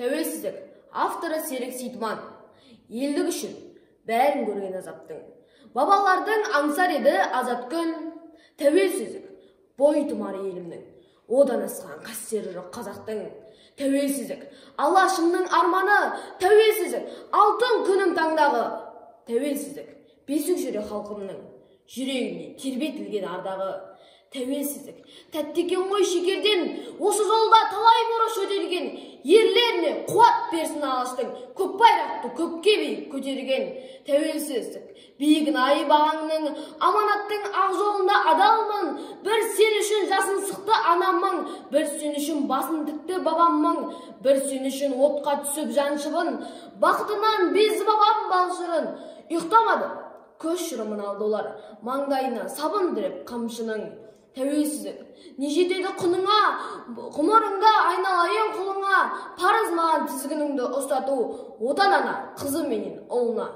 Тәуелсіздік. Авторы Серік Сейтман. Елдік үшін бәрін көрген азаптың. Бабалардың аңсар еді азат күн. Тәуелсіздік. Бой тұмар елімнің. Одан асқан қастері жоқ қазақтың. Тәуелсіздік. Алашымның арманы. Тәуелсіздік. Алтын күнім таңдағы. Тәуелсіздік. Бесік жүрек халқымның. Жүрегіне тербетілген ардағы. Тәуелсіздік. Тәттікен ғой шекерден, осы жолда талай борыш өтелген, ерлеріне қуат берсін алаштың, көк байрақты көкке биік көтерген. Тәуелсіздік. Биігін айбағаңның, аманаттың ақ жолында адалмын, бір сен үшін жасын сықты анаммын, бір сен үшін басын тікті бабаммын, бір сен үшін отқа түсіп жаншыбын, бақытынан безіп бабам балшырын, ұйықтамады. Көз шырымын алды олар, маңдайына сабын діреп қамшының. Тәуелсіздік. Не жетеді құныңа, ғұмырыңда айналайын құлыңа, парыз маған тізгініңді ұстату, отан ана, қызы менен ұлына.